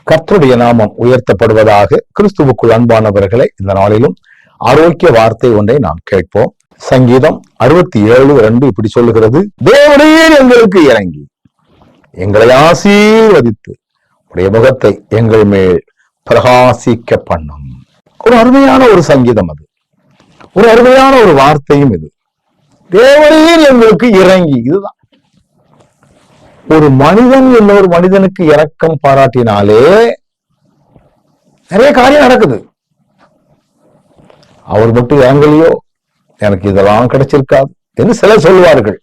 கர்த்தருடைய நாமம் உயர்த்தப்படுவதாக. கிறிஸ்துவுக்குள் அன்பானவர்களை, இந்த நாளிலும் ஆரோக்கிய வார்த்தை ஒன்றை நாம் கேட்போம். சங்கீதம் 67:2 இப்படி சொல்லுகிறது: தேவனே எங்களுக்கு இறங்கி எங்களை ஆசீர்வதித்து உடைய முகத்தை எங்கள் மேல் பிரகாசிக்க பண்ணும். ஒரு அருமையான ஒரு சங்கீதம் அது, ஒரு அருமையான ஒரு வார்த்தையும் இது. தேவனே எங்களுக்கு இறங்கி. இதுதான் ஒரு மனிதன் இன்னொரு மனிதனுக்கு இரக்கம் பாராட்டினாலே நிறைய காரியம் நடக்குது. அவர் மட்டும் இறங்கலையோ, எனக்கு இதெல்லாம் கிடைச்சிருக்காது என்று சிலர் சொல்லுவார்கள்.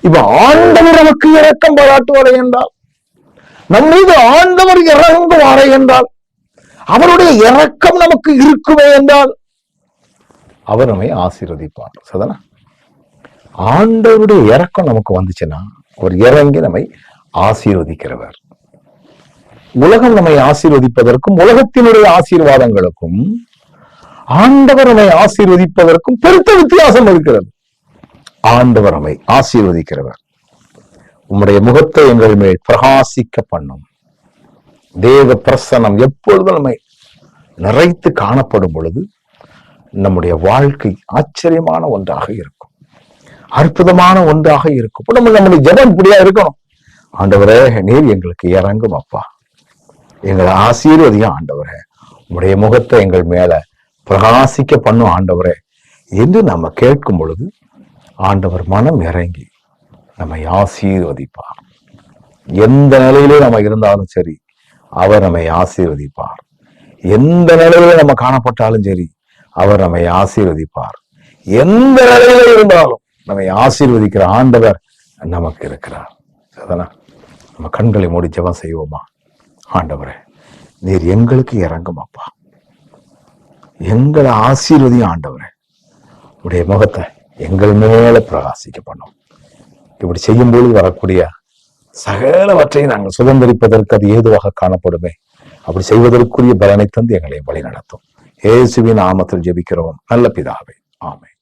இப்ப ஆண்டவர் நமக்கு இரக்கம் பாராட்டுவாரே என்றால், நம் மீது ஆண்டவர் இறங்குவாரே என்றால், அவருடைய இரக்கம் நமக்கு இருக்குமே என்றால், அவர் நம்மை ஆசீர்வதிப்பார். சரிதானா? ஆண்டவருடைய இரக்கம் நமக்கு வந்துச்சுன்னா அவர் இறங்கி நம்மை ஆசீர்வதிக்கிறவர். உலகம் நம்மை ஆசீர்வதிப்பதற்கும் உலகத்தினுடைய ஆசீர்வாதங்களுக்கும் ஆண்டவர் நம்மை ஆசீர்வதிப்பதற்கும் பெருத்த வித்தியாசம் இருக்கிறது. ஆண்டவர் நம்மை ஆசீர்வதிக்கிறவர். உம்முடைய முகத்தை எங்கள் மேல் பிரகாசிக்க பண்ணும். தேவ பிரசன்னம் எப்பொழுதும் நம்மை நிறைத்து காணப்படும் பொழுது நம்முடைய வாழ்க்கை ஆச்சரியமான ஒன்றாக இருக்கும், அற்புதமான ஒன்றாக இருக்கும். நம்முடைய ஜெபம் இப்படியா இருக்கணும்: ஆண்டவரே, நீர் எங்களுக்கு இறங்கும் அப்பா, எங்களை ஆசீர்வதியும் ஆண்டவரே, உம்முடைய முகத்தை எங்கள் மேல பிரகாசிக்க பண்ணும் ஆண்டவரே என்று நம்ம கேட்கும் பொழுது ஆண்டவர் மனம் இறங்கி நம்மை ஆசீர்வதிப்பார். எந்த நிலையிலே நம்ம இருந்தாலும் சரி, அவர் நம்மை ஆசீர்வதிப்பார். எந்த நிலையில நம்ம காணப்பட்டாலும் சரி, அவர் நம்மை ஆசீர்வதிப்பார். எந்த நிலையில இருந்தாலும் நம்மை ஆசீர்வதிக்கிற ஆண்டவர் நமக்கு இருக்கிறார். அதனா நம்ம கண்களை மூடி ஜெபம் செய்வோமா? ஆண்டவரே, நீர் எங்களுக்கு இறங்கும் அப்பா, எங்களை ஆசீர்வதியும் ஆண்டவரே, உடைய முகத்தை எங்கள் மேல பிரகாசிக்க பண்ணும். இப்படி செய்யும்போது வரக்கூடிய சகலவற்றை நாங்கள் சுதந்திரிப்பதற்கு அது ஏதுவாக காணப்படுமே. அப்படி செய்வதற்குரிய பலனை தந்து எங்களை வழி நடத்தும். இயேசுவின் நாமத்தில் ஜெபிக்கிறோம் நல்ல பிதாவே, ஆமென்.